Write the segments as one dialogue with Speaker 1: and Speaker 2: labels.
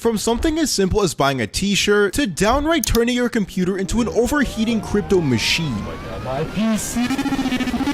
Speaker 1: From something as simple as buying a t-shirt to downright turning your computer into an overheating crypto machine.
Speaker 2: Oh my god, my PC.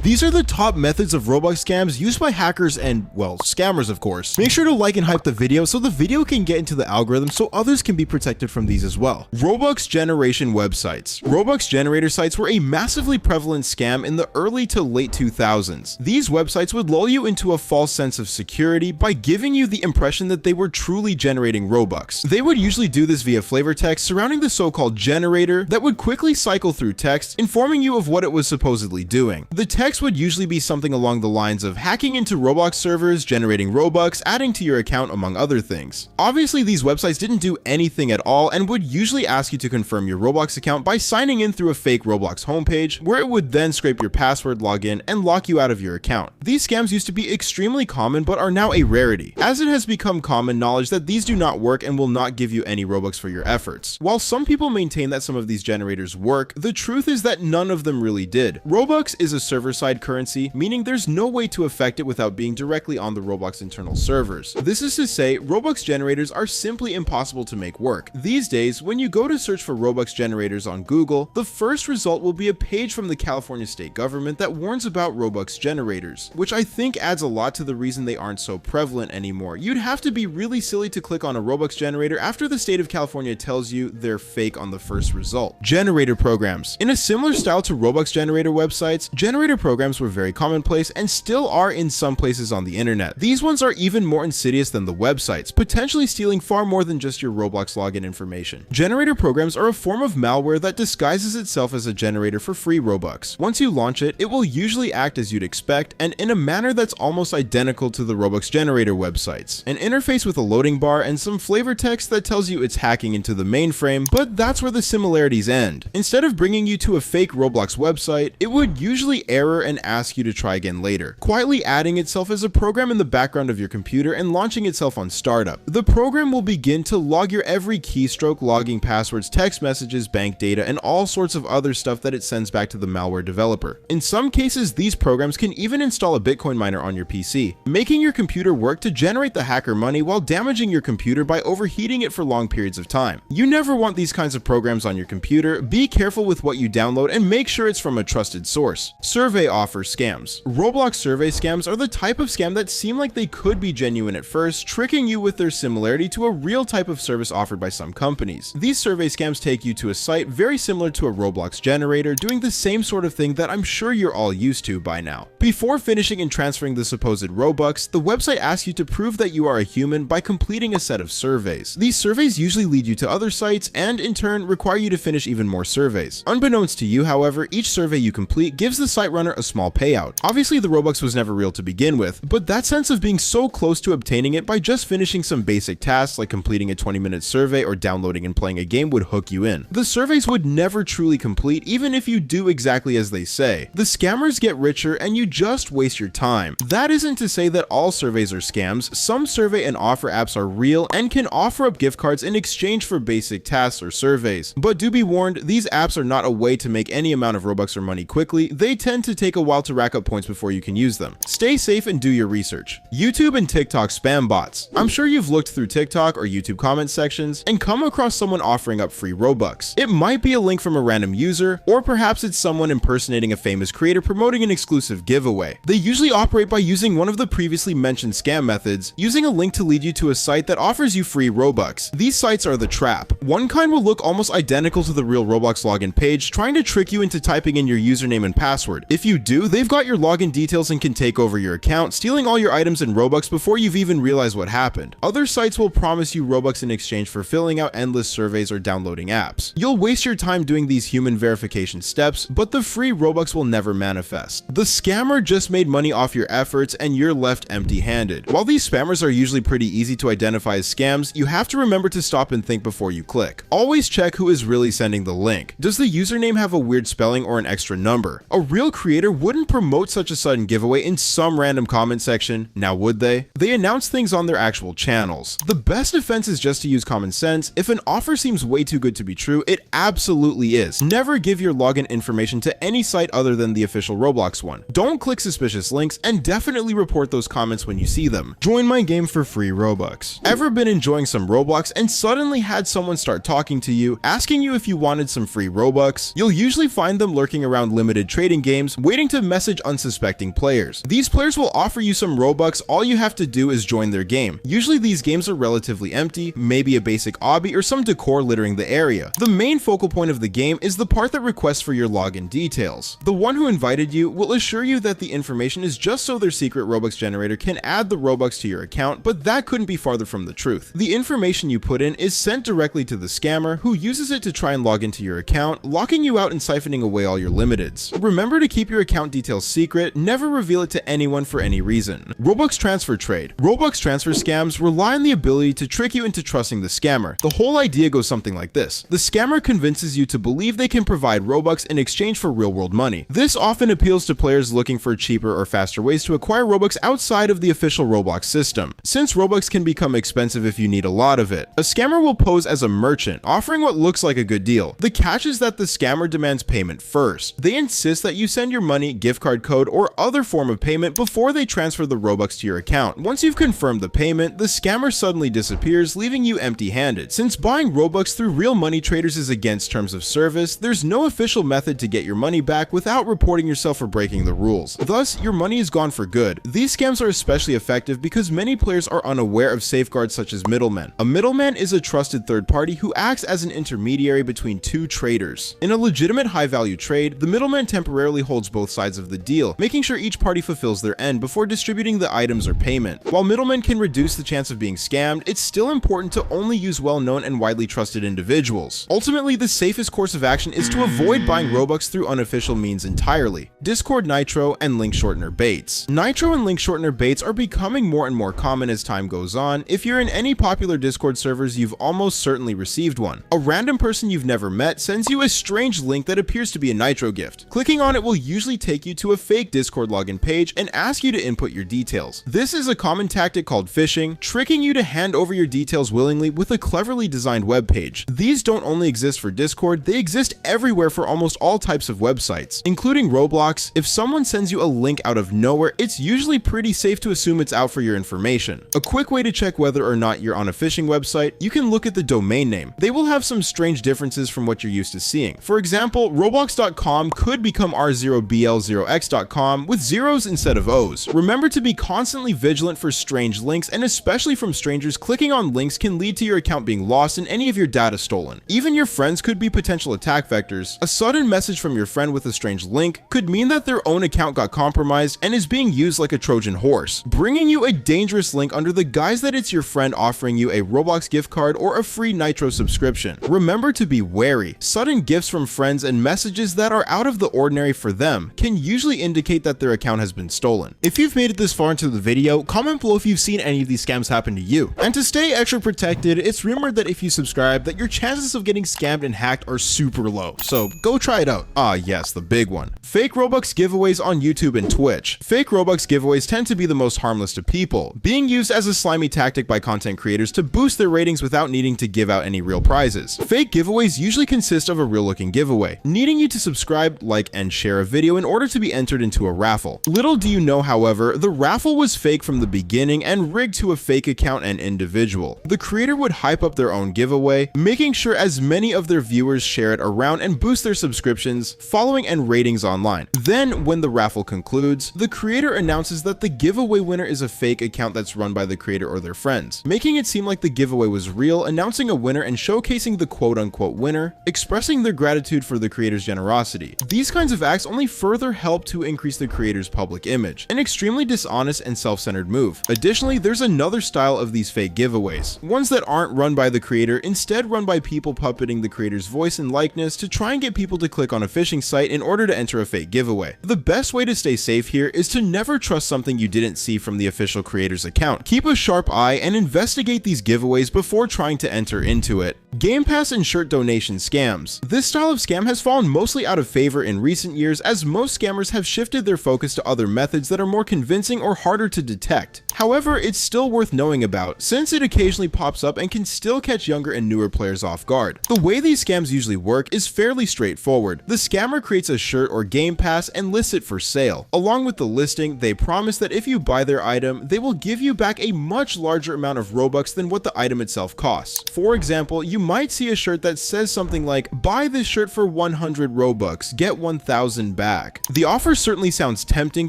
Speaker 1: These are the top methods of Roblox scams used by hackers and, well, scammers of course. Make sure to like and hype the video so the video can get into the algorithm so others can be protected from these as well. Robux generation websites. Robux generator sites were a massively prevalent scam in the early to late 2000s. These websites would lull you into a false sense of security by giving you the impression that they were truly generating Robux. They would usually do this via flavor text surrounding the so-called generator that would quickly cycle through text, informing you of what it was supposedly doing. The text would usually be something along the lines of hacking into Roblox servers, generating Robux, adding to your account, among other things. Obviously, these websites didn't do anything at all and would usually ask you to confirm your Roblox account by signing in through a fake Roblox homepage, where it would then scrape your password, log in, and lock you out of your account. These scams used to be extremely common but are now a rarity, as it has become common knowledge that these do not work and will not give you any Robux for your efforts. While some people maintain that some of these generators work, the truth is that none of them really did. Robux is a server-side currency, meaning there's no way to affect it without being directly on the Roblox internal servers. This is to say, Robux generators are simply impossible to make work. These days, when you go to search for Robux generators on Google, the first result will be a page from the California state government that warns about Robux generators, which I think adds a lot to the reason they aren't so prevalent anymore. You'd have to be really silly to click on a Robux generator after the state of California tells you they're fake on the first result. Generator programs. In a similar style to Robux generator websites, generator programs were very commonplace and still are in some places on the internet. These ones are even more insidious than the websites, potentially stealing far more than just your Roblox login information. Generator programs are a form of malware that disguises itself as a generator for free Robux. Once you launch it, it will usually act as you'd expect and in a manner that's almost identical to the Robux generator websites. An interface with a loading bar and some flavor text that tells you it's hacking into the mainframe, but that's where the similarities end. Instead of bringing you to a fake Roblox website, it would usually error and ask you to try again later, quietly adding itself as a program in the background of your computer and launching itself on startup. The program will begin to log your every keystroke, logging passwords, text messages, bank data, and all sorts of other stuff that it sends back to the malware developer. In some cases, these programs can even install a Bitcoin miner on your PC, making your computer work to generate the hacker money while damaging your computer by overheating it for long periods of time. You never want these kinds of programs on your computer. Be careful with what you download and make sure it's from a trusted source. Survey offer scams. Roblox survey scams are the type of scam that seem like they could be genuine at first, tricking you with their similarity to a real type of service offered by some companies. These survey scams take you to a site very similar to a Roblox generator, doing the same sort of thing that I'm sure you're all used to by now. Before finishing and transferring the supposed Robux, the website asks you to prove that you are a human by completing a set of surveys. These surveys usually lead you to other sites and in turn require you to finish even more surveys. Unbeknownst to you, however, each survey you complete gives the site runner a small payout. Obviously, the Robux was never real to begin with, but that sense of being so close to obtaining it by just finishing some basic tasks like completing a 20-minute survey or downloading and playing a game would hook you in. The surveys would never truly complete even if you do exactly as they say. The scammers get richer and you just waste your time. That isn't to say that all surveys are scams. Some survey and offer apps are real and can offer up gift cards in exchange for basic tasks or surveys. But do be warned, these apps are not a way to make any amount of Robux or money quickly. They tend to take a while to rack up points before you can use them. Stay safe and do your research. YouTube and TikTok spam bots. I'm sure you've looked through TikTok or YouTube comment sections and come across someone offering up free Robux. It might be a link from a random user, or perhaps it's someone impersonating a famous creator promoting an exclusive giveaway. They usually operate by using one of the previously mentioned scam methods, using a link to lead you to a site that offers you free Robux. These sites are the trap. One kind will look almost identical to the real Roblox login page, trying to trick you into typing in your username and password. If you do, they've got your login details and can take over your account, stealing all your items and Robux before you've even realized what happened. Other sites will promise you Robux in exchange for filling out endless surveys or downloading apps. You'll waste your time doing these human verification steps, but the free Robux will never manifest. The scammer just made money off your efforts and you're left empty-handed. While these spammers are usually pretty easy to identify as scams, you have to remember to stop and think before you click. Always check who is really sending the link. Does the username have a weird spelling or an extra number? A real creator creator wouldn't promote such a sudden giveaway in some random comment section, now would they? They announce things on their actual channels. The best defense is just to use common sense. If an offer seems way too good to be true, it absolutely is. Never give your login information to any site other than the official Roblox one. Don't click suspicious links, and definitely report those comments when you see them. Join my game for free Robux. Ever been enjoying some Roblox and suddenly had someone start talking to you, asking you if you wanted some free Robux? You'll usually find them lurking around limited trading games, waiting to message unsuspecting players. These players will offer you some Robux. All you have to do is join their game. Usually these games are relatively empty, maybe a basic obby or some decor littering the area. The main focal point of the game is the part that requests for your login details. The one who invited you will assure you that the information is just so their secret Robux generator can add the Robux to your account, but that couldn't be farther from the truth. The information you put in is sent directly to the scammer, who uses it to try and log into your account, locking you out and siphoning away all your limiteds. Remember to keep your account details secret, never reveal it to anyone for any reason. Robux transfer trade. Robux transfer scams rely on the ability to trick you into trusting the scammer. The whole idea goes something like this. The scammer convinces you to believe they can provide Robux in exchange for real-world money. This often appeals to players looking for cheaper or faster ways to acquire Robux outside of the official Roblox system, since Robux can become expensive if you need a lot of it. A scammer will pose as a merchant, offering what looks like a good deal. The catch is that the scammer demands payment first. They insist that you send your money, gift card code, or other form of payment before they transfer the Robux to your account. Once you've confirmed the payment, the scammer suddenly disappears, leaving you empty-handed. Since buying Robux through real money traders is against terms of service, there's no official method to get your money back without reporting yourself for breaking the rules. Thus, your money is gone for good. These scams are especially effective because many players are unaware of safeguards such as middlemen. A middleman is a trusted third party who acts as an intermediary between two traders. In a legitimate high-value trade, the middleman temporarily holds both sides of the deal, making sure each party fulfills their end before distributing the items or payment. While middlemen can reduce the chance of being scammed, it's still important to only use well-known and widely trusted individuals. Ultimately, the safest course of action is to avoid buying Robux through unofficial means entirely. Discord Nitro and link shortener baits. Nitro and link shortener baits are becoming more and more common as time goes on. If you're in any popular Discord servers, you've almost certainly received one. A random person you've never met sends you a strange link that appears to be a Nitro gift. Clicking on it will usually take you to a fake Discord login page and ask you to input your details. This is a common tactic called phishing, tricking you to hand over your details willingly with a cleverly designed web page. These don't only exist for Discord, they exist everywhere for almost all types of websites, including Roblox. If someone sends you a link out of nowhere, it's usually pretty safe to assume it's out for your information. A quick way to check whether or not you're on a phishing website, you can look at the domain name. They will have some strange differences from what you're used to seeing. For example, roblox.com could become r0bl0x.com with zeros instead of O's. Remember to be constantly vigilant for strange links, and especially from strangers. Clicking on links can lead to your account being lost and any of your data stolen. Even your friends could be potential attack vectors. A sudden message from your friend with a strange link could mean that their own account got compromised and is being used like a Trojan horse, bringing you a dangerous link under the guise that it's your friend offering you a Roblox gift card or a free Nitro subscription. Remember to be wary. Sudden gifts from friends and messages that are out of the ordinary for them can usually indicate that their account has been stolen. If you've made it this far into the video, comment below if you've seen any of these scams happen to you. And to stay extra protected, it's rumored that if you subscribe, that your chances of getting scammed and hacked are super low, so go try it out. Ah yes, the big one. Fake Robux giveaways on YouTube and Twitch. Fake Robux giveaways tend to be the most harmless to people, being used as a slimy tactic by content creators to boost their ratings without needing to give out any real prizes. Fake giveaways usually consist of a real looking giveaway, needing you to subscribe, like, and share a video in order to be entered into a raffle. Little do you know, however, the raffle was fake from the beginning and rigged to a fake account and individual. The creator would hype up their own giveaway, making sure as many of their viewers share it around and boost their subscriptions, following, and ratings online. Then, when the raffle concludes, the creator announces that the giveaway winner is a fake account that's run by the creator or their friends, making it seem like the giveaway was real, announcing a winner and showcasing the quote-unquote winner, expressing their gratitude for the creator's generosity. These kinds of acts only further help to increase the creator's public image, an extremely dishonest and self-centered move. Additionally, there's another style of these fake giveaways, ones that aren't run by the creator, instead run by people puppeting the creator's voice and likeness to try and get people to click on a phishing site in order to enter a fake giveaway. The best way to stay safe here is to never trust something you didn't see from the official creator's account. Keep a sharp eye and investigate these giveaways before trying to enter into it. Game Pass and shirt donation scams. This style of scam has fallen mostly out of favor in recent years, as most scammers have shifted their focus to other methods that are more convincing or harder to detect. However, it's still worth knowing about, since it occasionally pops up and can still catch younger and newer players off guard. The way these scams usually work is fairly straightforward. The scammer creates a shirt or Game Pass and lists it for sale. Along with the listing, they promise that if you buy their item, they will give you back a much larger amount of Robux than what the item itself costs. For example, you might see a shirt that says something like, "Buy this shirt for 100 Robux, get 1000 back." The offer certainly sounds tempting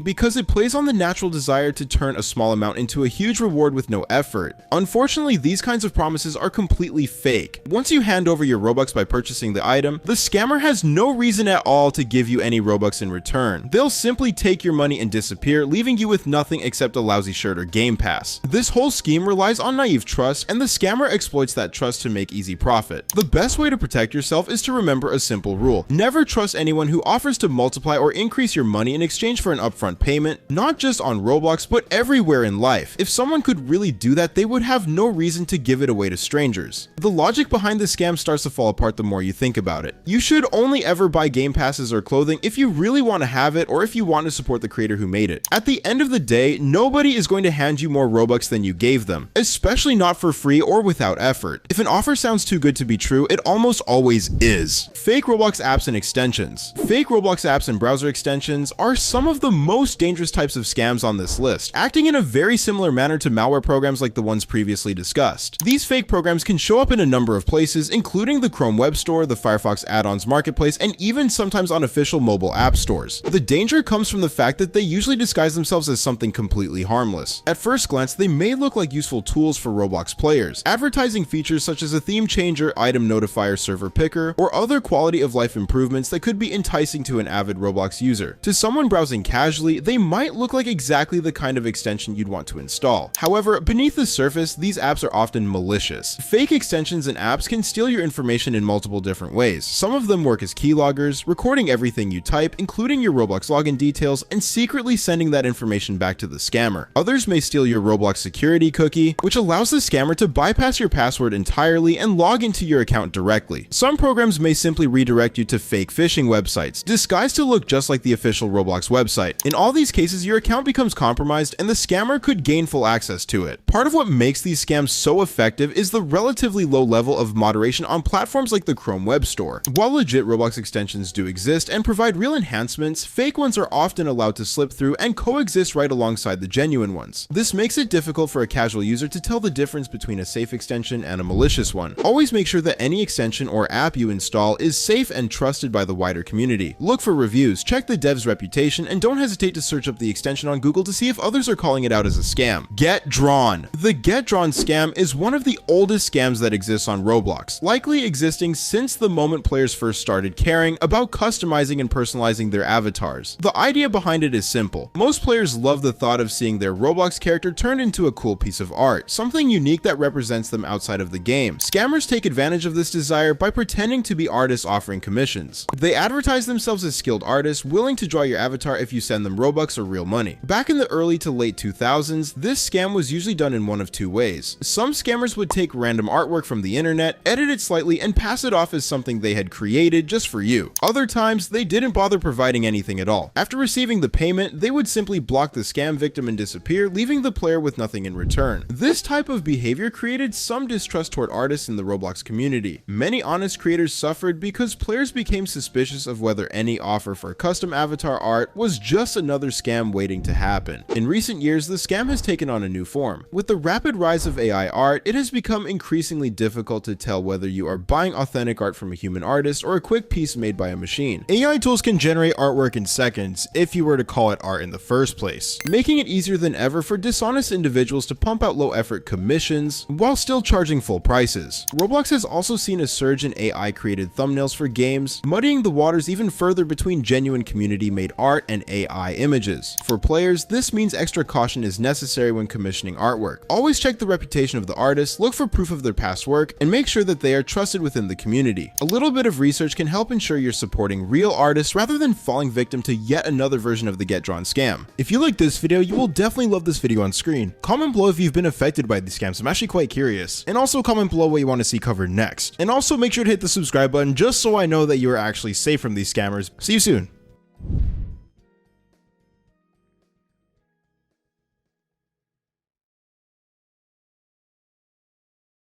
Speaker 1: because it plays on the natural desire to turn a small amount into a huge reward with no effort. Unfortunately, these kinds of promises are completely fake. Once you hand over your Robux by purchasing the item, the scammer has no reason at all to give you any Robux in return. They'll simply take your money and disappear, leaving you with nothing except a lousy shirt or Game Pass. This whole scheme relies on naive trust, and the scammer exploits that trust to make easy profit. The best way to protect yourself is to remember a simple rule. Never trust anyone who offers to multiply or increase your money in exchange for an upfront payment, not just on Roblox, but everywhere in life. If someone could really do that, they would have no reason to give it away to strangers. The logic behind the scam starts to fall apart the more you think about it. You should only ever buy Game Passes or clothing if you really want to have it or if you want to support the creator who made it. At the end of the day, nobody is going to hand you more Robux than you gave them, especially not for free or without effort. If an offer sounds too good to be true, it almost always is. Fake Roblox apps and extensions. Fake Roblox apps and browser extensions are some of the most dangerous types of scams on this list, acting in a very similar manner to malware programs like the ones previously discussed. These fake programs can show up in a number of places, including the Chrome Web Store, the Firefox add-ons marketplace, and even sometimes on official mobile app stores. The danger comes from the fact that they usually disguise themselves as something completely harmless. At first glance, they may look like useful tools for Roblox players, advertising features such as a theme changer, item notifier, server picker, or other quality of life improvements that could be enticing to an avid Roblox user. To someone browsing casually, they might look like exactly the kind of extension you'd want to install. However, beneath the surface, these apps are often malicious. Fake extensions and apps can steal your information in multiple different ways. Some of them work as keyloggers, recording everything you type, including your Roblox login details, and secretly sending that information back to the scammer. Others may steal your Roblox security cookie, which allows the scammer to bypass your password entirely and log into your account directly. Some programs may simply redirect you to fake phishing websites, disguised to look just like the official Roblox website. In all these cases, your account becomes compromised and the scammer could gain full access to it. Part of what makes these scams so effective is the relatively low level of moderation on platforms like the Chrome Web Store. While legit Roblox extensions do exist and provide real enhancements, fake ones are often allowed to slip through and coexist right alongside the genuine ones. This makes it difficult for a casual user to tell the difference between a safe extension and a malicious one. Always make sure that any extension or app you install is safe and trusted by the wider community. Look for reviews, check the dev's reputation, and don't hesitate to search up the extension on Google to see if others are calling it out as a scam. Get Drawn. The Get Drawn scam is one of the oldest scams that exists on Roblox, likely existing since the moment players first started caring about customizing and personalizing their avatars. The idea behind it is simple. Most players love the thought of seeing their Roblox character turned into a cool piece of art, something unique that represents them outside of the game. Scammers take advantage of this desire by pretending to be artists offering commissions. They advertise themselves as skilled artists willing to draw your avatar if you send them Robux or real money. Back in the early to late 2000s, this scam was usually done in one of two ways. Some scammers would take random artwork from the internet, edit it slightly, and pass it off as something they had created just for you. Other times, they didn't bother providing anything at all. After receiving the payment, they would simply block the scam victim and disappear, leaving the player with nothing in return. This type of behavior created some distrust toward artists in the Roblox community. Many honest creators suffered because players became suspicious of whether any offer for custom avatar art was just another scam waiting to happen. In recent years, the scam has taken on a new form. With the rapid rise of AI art, it has become increasingly difficult to tell whether you are buying authentic art from a human artist or a quick piece made by a machine. AI tools can generate artwork in seconds, if you were to call it art in the first place, making it easier than ever for dishonest individuals to pump out low-effort commissions while still charging full prices. Roblox has also seen a surge in AI-created thumbnails for games, muddying the waters even further between genuine community-made art and AI images. For players, this means extra caution is necessary when commissioning artwork. Always check the reputation of the artist, look for proof of their past work, and make sure that they are trusted within the community. A little bit of research can help ensure you're supporting real artists rather than falling victim to yet another version of the Get Drawn scam. If you like this video, you will definitely love this video on screen. Comment below if you've been affected by these scams. I'm actually quite curious. And also comment below what you want to see see covered next. And also make sure to hit the subscribe button just so I know that you are actually safe from these scammers. See you soon.